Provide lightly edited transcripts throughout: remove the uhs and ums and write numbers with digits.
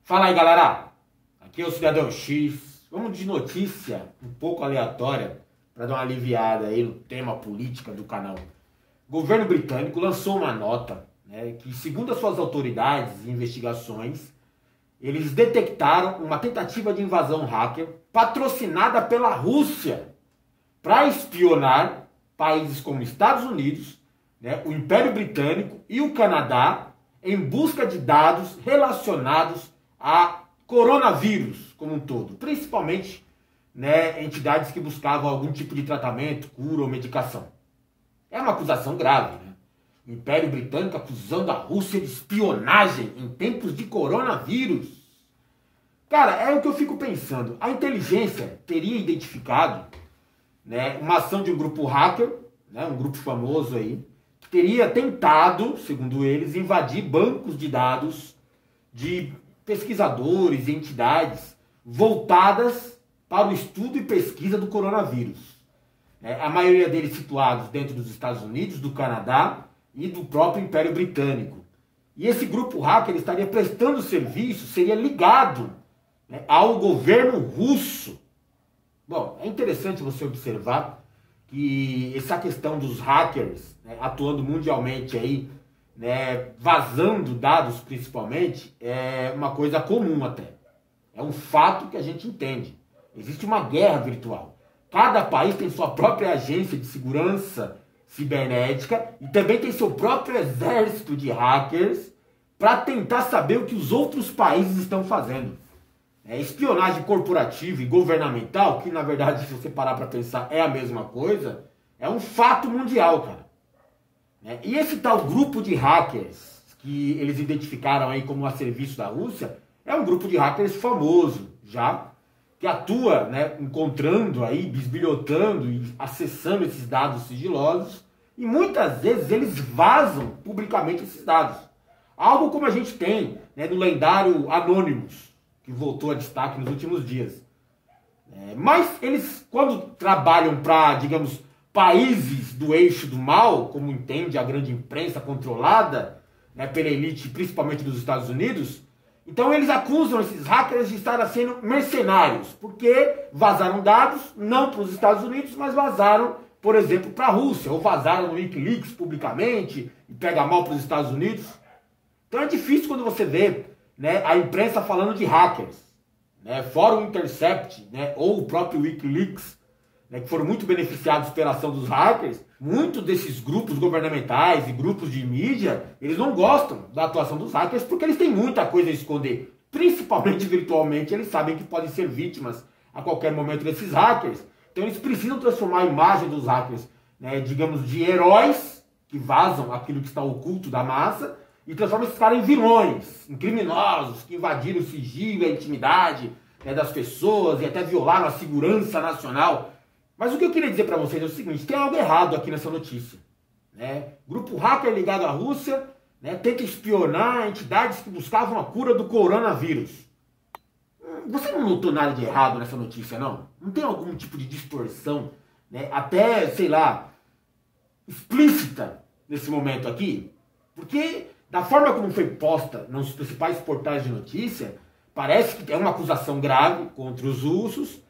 Fala aí, galera, aqui é o Cidadão X. Vamos de notícia um pouco aleatória para dar uma aliviada aí no tema política do canal. O governo britânico lançou uma nota, que, segundo as suas autoridades e investigações, eles detectaram uma tentativa de invasão hacker patrocinada pela Rússia para espionar países como Estados Unidos, o Império Britânico e o Canadá em busca de dados relacionados a coronavírus como um todo, principalmente entidades que buscavam algum tipo de tratamento, cura ou medicação. É uma acusação grave, O Império Britânico acusando a Rússia de espionagem em tempos de coronavírus. Cara, é o que eu fico pensando. A inteligência teria identificado uma ação de um grupo hacker, um grupo famoso aí, que teria tentado, segundo eles, invadir bancos de dados de pesquisadores e entidades voltadas para o estudo e pesquisa do coronavírus. A maioria deles situados dentro dos Estados Unidos, do Canadá e do próprio Império Britânico. E esse grupo hacker estaria prestando serviço, seria ligado ao governo russo. Bom, é interessante você observar que essa questão dos hackers atuando mundialmente aí, vazando dados principalmente, é uma coisa comum até. É um fato que a gente entende. Existe uma guerra virtual. Cada país tem sua própria agência de segurança cibernética e também tem seu próprio exército de hackers para tentar saber o que os outros países estão fazendo. Espionagem corporativa e governamental, que na verdade, se você parar para pensar, é a mesma coisa, é um fato mundial, cara. E esse tal grupo de hackers, que eles identificaram aí como a serviço da Rússia, é um grupo de hackers famoso, já, que atua, encontrando aí, bisbilhotando e acessando esses dados sigilosos, e muitas vezes eles vazam publicamente esses dados. Algo como a gente tem no lendário Anonymous, que voltou a destaque nos últimos dias. Mas eles, quando trabalham para, digamos, países do eixo do mal, como entende a grande imprensa controlada pela elite, principalmente dos Estados Unidos, então eles acusam esses hackers de estarem sendo mercenários, porque vazaram dados, não para os Estados Unidos, mas vazaram, por exemplo, para a Rússia, ou vazaram no Wikileaks publicamente, e pega mal para os Estados Unidos. Então é difícil quando você vê a imprensa falando de hackers, fora o Intercept, ou o próprio Wikileaks, que foram muito beneficiados pela ação dos hackers. Muitos desses grupos governamentais e grupos de mídia, eles não gostam da atuação dos hackers porque eles têm muita coisa a esconder. Principalmente virtualmente, eles sabem que podem ser vítimas a qualquer momento desses hackers. Então eles precisam transformar a imagem dos hackers, digamos, de heróis que vazam aquilo que está oculto da massa, e transforma esses caras em vilões, em criminosos, que invadiram o sigilo e a intimidade das pessoas e até violaram a segurança nacional. Mas o que eu queria dizer para vocês é o seguinte: tem algo errado aqui nessa notícia. Grupo hacker ligado à Rússia tenta espionar entidades que buscavam a cura do coronavírus. Você não notou nada de errado nessa notícia, não? Não tem algum tipo de distorção, até, sei lá, explícita nesse momento aqui? Porque da forma como foi posta nos principais portais de notícia, parece que é uma acusação grave contra os russos,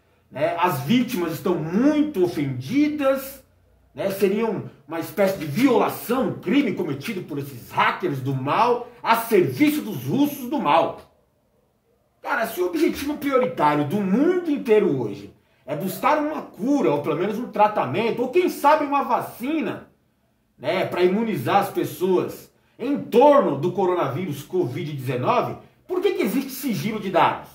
as vítimas estão muito ofendidas, seria uma espécie de violação, um crime cometido por esses hackers do mal a serviço dos russos do mal. Cara, se o objetivo prioritário do mundo inteiro hoje é buscar uma cura, ou pelo menos um tratamento, ou quem sabe uma vacina, para imunizar as pessoas em torno do coronavírus Covid-19, por que existe sigilo de dados?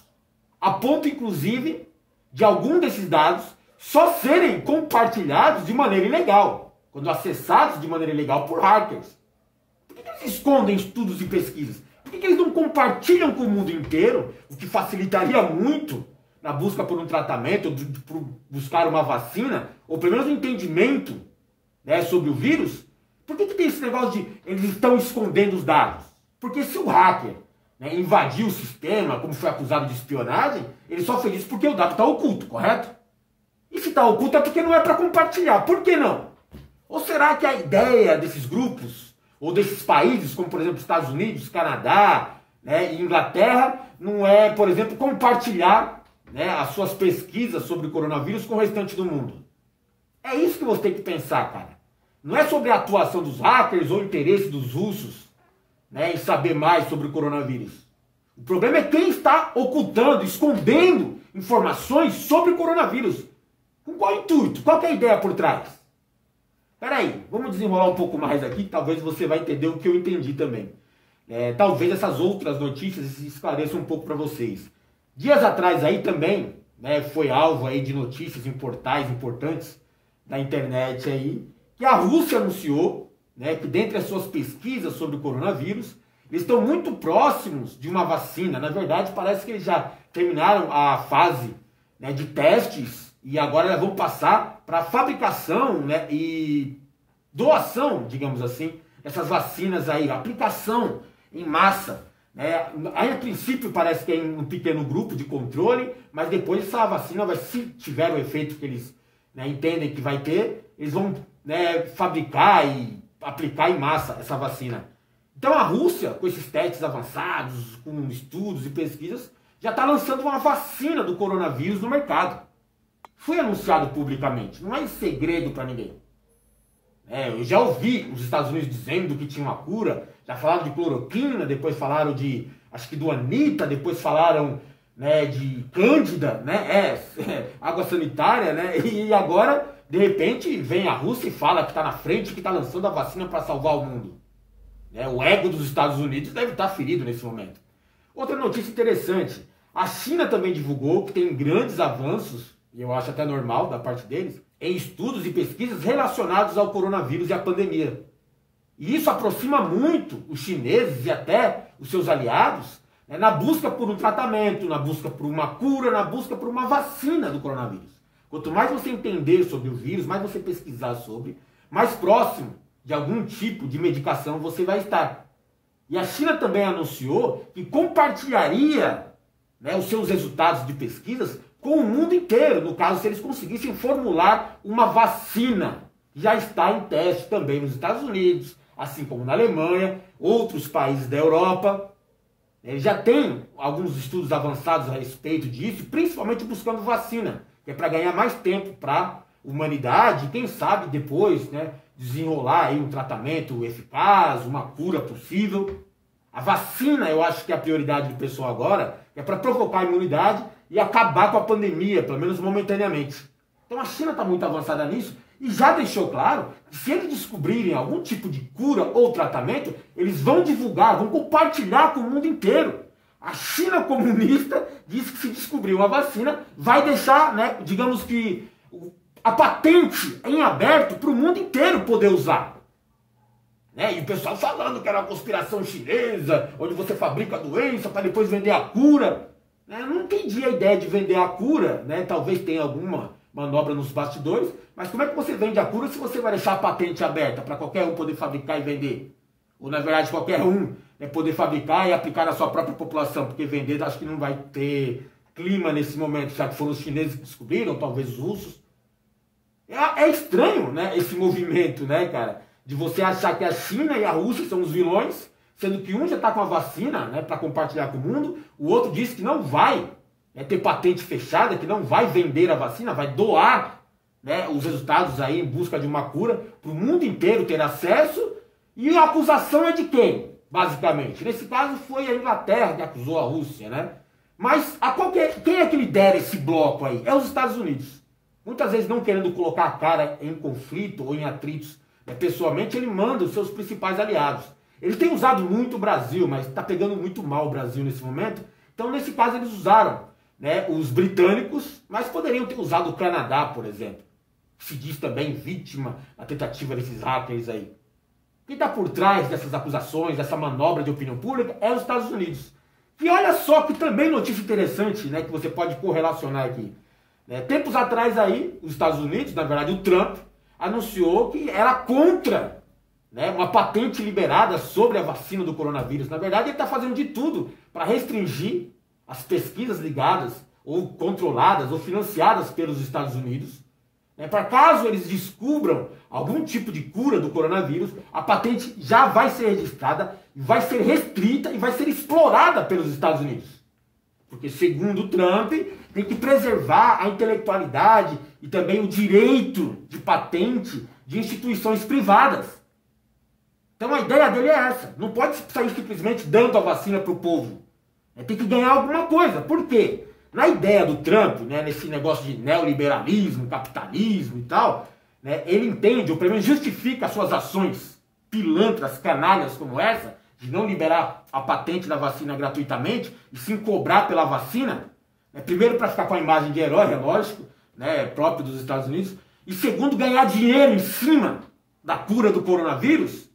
A ponto, inclusive, de algum desses dados só serem compartilhados de maneira ilegal, quando acessados de maneira ilegal por hackers. Por que eles escondem estudos e pesquisas? Por que eles não compartilham com o mundo inteiro, o que facilitaria muito na busca por um tratamento, ou por buscar uma vacina, ou pelo menos um entendimento sobre o vírus? Por que tem esse negócio de eles estão escondendo os dados? Porque se o hacker invadiu o sistema, como foi acusado de espionagem, ele só fez isso porque o dado está oculto, correto? E se está oculto é porque não é para compartilhar. Por que não? Ou será que a ideia desses grupos, ou desses países, como por exemplo Estados Unidos, Canadá, né, e Inglaterra não é, por exemplo, compartilhar, né, as suas pesquisas sobre o coronavírus com o restante do mundo. É isso que você tem que pensar, cara. Não é sobre a atuação dos hackers ou o interesse dos russos, né, em saber mais sobre o coronavírus. O problema é quem está ocultando, escondendo informações sobre o coronavírus. Com qual intuito? Qual que é a ideia por trás? Peraí, vamos desenrolar um pouco mais aqui, que talvez você vai entender o que eu entendi também. Talvez essas outras notícias esclareçam um pouco para vocês. Dias atrás aí também, né, foi alvo aí de notícias em portais importantes da internet aí, que a Rússia anunciou, né, que dentre as suas pesquisas sobre o coronavírus, eles estão muito próximos de uma vacina. Na verdade, parece que eles já terminaram a fase, né, de testes e agora vão passar para a fabricação, né, e doação, digamos assim, essas vacinas aí, aplicação em massa. Aí, a princípio, parece que é em um pequeno grupo de controle, mas depois essa vacina, se tiver o efeito que eles, né, entendem que vai ter, eles vão, né, fabricar e aplicar em massa essa vacina. Então a Rússia, com esses testes avançados, com estudos e pesquisas, já está lançando uma vacina do coronavírus no mercado. Foi anunciado publicamente, não é segredo para ninguém. Eu já ouvi os Estados Unidos dizendo que tinha uma cura, já falaram de cloroquina, depois falaram de, acho que do Anitta, depois falaram, né, de Cândida, né, água sanitária, né, e agora, de repente, vem a Rússia e fala que está na frente, que está lançando a vacina para salvar o mundo. O ego dos Estados Unidos deve estar ferido nesse momento. Outra notícia interessante, a China também divulgou que tem grandes avanços, e eu acho até normal da parte deles, em estudos e pesquisas relacionados ao coronavírus e à pandemia. E isso aproxima muito os chineses e até os seus aliados, né, na busca por um tratamento, na busca por uma cura, na busca por uma vacina do coronavírus. Quanto mais você entender sobre o vírus, mais você pesquisar sobre, mais próximo de algum tipo de medicação você vai estar. E a China também anunciou que compartilharia, né, os seus resultados de pesquisas com o mundo inteiro, no caso, se eles conseguissem formular uma vacina. Já está em teste também nos Estados Unidos, assim como na Alemanha, outros países da Europa. Eles já têm alguns estudos avançados a respeito disso, principalmente buscando vacina, que é para ganhar mais tempo para a humanidade, e quem sabe depois, né, desenrolar aí um tratamento eficaz, uma cura possível. A vacina, eu acho que é a prioridade do pessoal agora, é para provocar a imunidade e acabar com a pandemia, pelo menos momentaneamente. Então a China está muito avançada nisso e já deixou claro que se eles descobrirem algum tipo de cura ou tratamento, eles vão divulgar, vão compartilhar com o mundo inteiro. A China comunista diz que se descobrir uma vacina, vai deixar, né, digamos que, a patente em aberto para o mundo inteiro poder usar. E o pessoal falando que era uma conspiração chinesa, onde você fabrica a doença para depois vender a cura. Eu não entendi a ideia de vender a cura, né? Talvez tenha alguma manobra nos bastidores, mas como é que você vende a cura se você vai deixar a patente aberta para qualquer um poder fabricar e vender? Ou na verdade qualquer um, né, poder fabricar e aplicar na sua própria população, porque vender acho que não vai ter clima nesse momento, já que foram os chineses que descobriram, talvez os russos. É estranho, né, esse movimento, né, cara, de você achar que a China e a Rússia são os vilões, sendo que um já está com a vacina, né, para compartilhar com o mundo, o outro diz que não vai, né, ter patente fechada, que não vai vender a vacina, vai doar, né, os resultados aí em busca de uma cura para o mundo inteiro ter acesso. E a acusação é de quem, basicamente? Nesse caso foi a Inglaterra que acusou a Rússia, né? Mas quem é que lidera esse bloco aí? É os Estados Unidos. Muitas vezes não querendo colocar a cara em conflito ou em atritos, né, pessoalmente, ele manda os seus principais aliados. Ele tem usado muito o Brasil, mas está pegando muito mal o Brasil nesse momento. Então, nesse caso, eles usaram, né, os britânicos, mas poderiam ter usado o Canadá, por exemplo. Se diz também vítima da tentativa desses hackers aí. Quem está por trás dessas acusações, dessa manobra de opinião pública, é os Estados Unidos. E olha só que também notícia interessante, né, que você pode correlacionar aqui. Tempos atrás aí, os Estados Unidos, na verdade o Trump, anunciou que era contra, né, uma patente liberada sobre a vacina do coronavírus. Na verdade, ele está fazendo de tudo para restringir as pesquisas ligadas, ou controladas, ou financiadas pelos Estados Unidos, né, para caso eles descubram algum tipo de cura do coronavírus, a patente já vai ser registrada, vai ser restrita e vai ser explorada pelos Estados Unidos. Porque, segundo Trump, tem que preservar a intelectualidade e também o direito de patente de instituições privadas. Então a ideia dele é essa. Não pode sair simplesmente dando a vacina para o povo. Tem que ganhar alguma coisa. Por quê? Na ideia do Trump, né, nesse negócio de neoliberalismo, capitalismo e tal, né, ele entende, ou pelo menos justifica as suas ações pilantras, canalhas como essa, de não liberar a patente da vacina gratuitamente e sim cobrar pela vacina, né, primeiro para ficar com a imagem de herói, é lógico, né, próprio dos Estados Unidos, e segundo, ganhar dinheiro em cima da cura do coronavírus,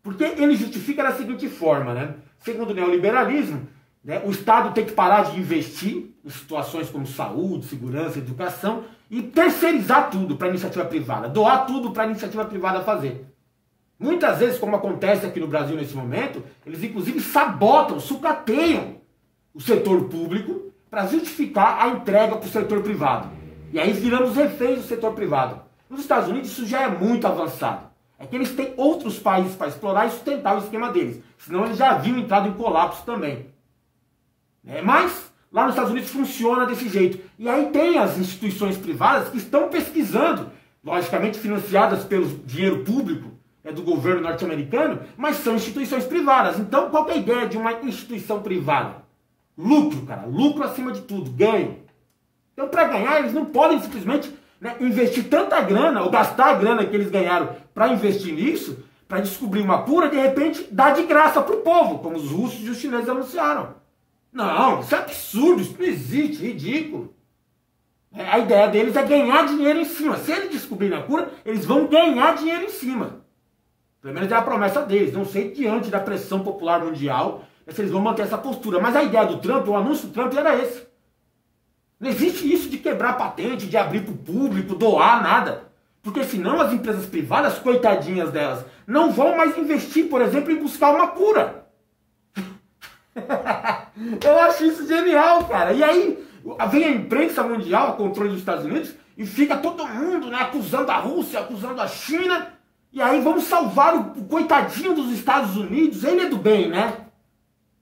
porque ele justifica da seguinte forma, né, segundo o neoliberalismo, né, o Estado tem que parar de investir em situações como saúde, segurança, educação e terceirizar tudo para a iniciativa privada, doar tudo para a iniciativa privada fazer. Muitas vezes, como acontece aqui no Brasil nesse momento, eles inclusive sabotam, sucateiam o setor público para justificar a entrega para o setor privado. E aí viramos reféns do setor privado. Nos Estados Unidos isso já é muito avançado. É que eles têm outros países para explorar e sustentar o esquema deles. Senão eles já haviam entrado em colapso também. Mas lá nos Estados Unidos funciona desse jeito. E aí tem as instituições privadas que estão pesquisando, logicamente financiadas pelo dinheiro público, do governo norte-americano, mas são instituições privadas. Então, qual é a ideia de uma instituição privada? Lucro, cara. Lucro acima de tudo. Ganho. Então, para ganhar, eles não podem simplesmente, né, investir tanta grana, ou gastar a grana que eles ganharam para investir nisso, para descobrir uma cura, de repente, dar de graça para o povo, como os russos e os chineses anunciaram. Não, isso é absurdo, isso não existe, ridículo. A ideia deles é ganhar dinheiro em cima. Se eles descobrirem a cura, eles vão ganhar dinheiro em cima. Pelo menos é a promessa deles. Não sei diante da pressão popular mundial se eles vão manter essa postura. Mas a ideia do Trump, o anúncio do Trump era esse. Não existe isso de quebrar patente, de abrir para o público, doar, nada. Porque senão as empresas privadas, coitadinhas delas, não vão mais investir, por exemplo, em buscar uma cura. Eu acho isso genial, cara. E aí vem a imprensa mundial, a controle dos Estados Unidos, e fica todo mundo, né, acusando a Rússia, acusando a China. E aí vamos salvar o coitadinho dos Estados Unidos. Ele é do bem, né?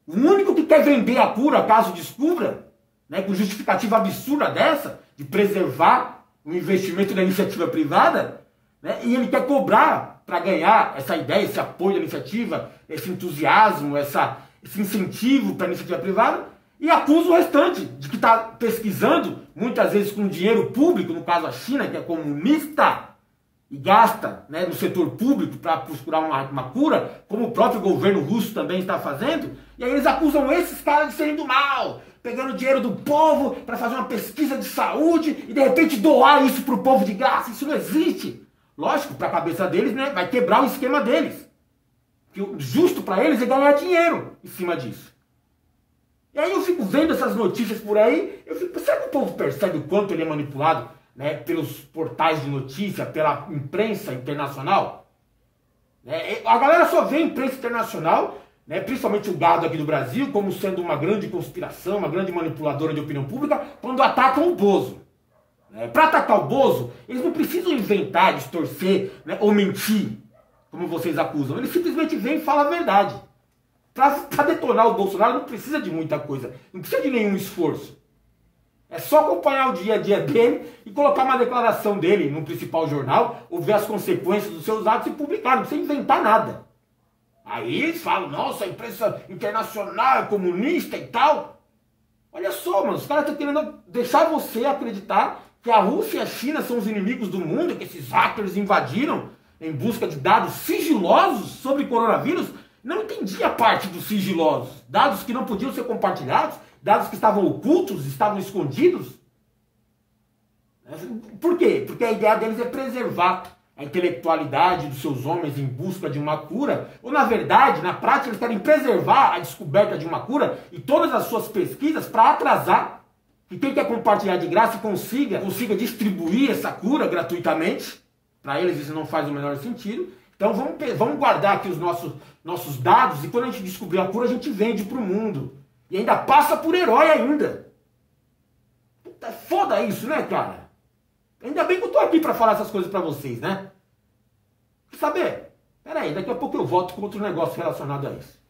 O único que quer vender a cura, caso descubra, né, com justificativa absurda dessa, de preservar o investimento da iniciativa privada, né, e ele quer cobrar para ganhar essa ideia, esse apoio à iniciativa, esse entusiasmo, esse incentivo para a iniciativa privada, e acusa o restante de que está pesquisando, muitas vezes com dinheiro público, no caso a China, que é comunista, e gasta, né, no setor público para procurar uma cura, como o próprio governo russo também está fazendo, e aí eles acusam esses caras de serem do mal, pegando dinheiro do povo para fazer uma pesquisa de saúde e de repente doar isso para o povo de graça. Isso não existe. Lógico, para a cabeça deles, né, vai quebrar o esquema deles. Que o justo para eles é ganhar dinheiro em cima disso. E aí eu fico vendo essas notícias por aí, eu fico, será que o povo percebe o quanto ele é manipulado, né, pelos portais de notícia, pela imprensa internacional? A galera só vê a imprensa internacional, né, principalmente o gado aqui do Brasil, como sendo uma grande conspiração, uma grande manipuladora de opinião pública, quando atacam o Bozo. Para atacar o Bozo, eles não precisam inventar, distorcer, né, ou mentir, como vocês acusam. Eles simplesmente vêm e falam a verdade. Para detonar o Bolsonaro não precisa de muita coisa, não precisa de nenhum esforço. É só acompanhar o dia a dia dele e colocar uma declaração dele no principal jornal, ou ver as consequências dos seus atos e publicar, não precisa inventar nada. Aí eles falam, nossa, a imprensa internacional é comunista e tal. Olha só, mano, os caras estão querendo deixar você acreditar que a Rússia e a China são os inimigos do mundo, que esses hackers invadiram em busca de dados sigilosos sobre coronavírus. Não entendi a parte dos sigilosos. Dados que não podiam ser compartilhados, dados que estavam ocultos, estavam escondidos. Por quê? Porque a ideia deles é preservar a intelectualidade dos seus homens em busca de uma cura, ou na verdade, na prática, eles querem preservar a descoberta de uma cura e todas as suas pesquisas para atrasar, que quem quer compartilhar de graça consiga distribuir essa cura gratuitamente. Para eles isso não faz o menor sentido. Então vamos guardar aqui os nossos dados e quando a gente descobrir a cura, a gente vende para o mundo. E ainda passa por herói ainda. Puta, foda isso, né, cara? Ainda bem que eu tô aqui para falar essas coisas para vocês, né? Quer saber? Peraí, daqui a pouco eu volto com outro negócio relacionado a isso.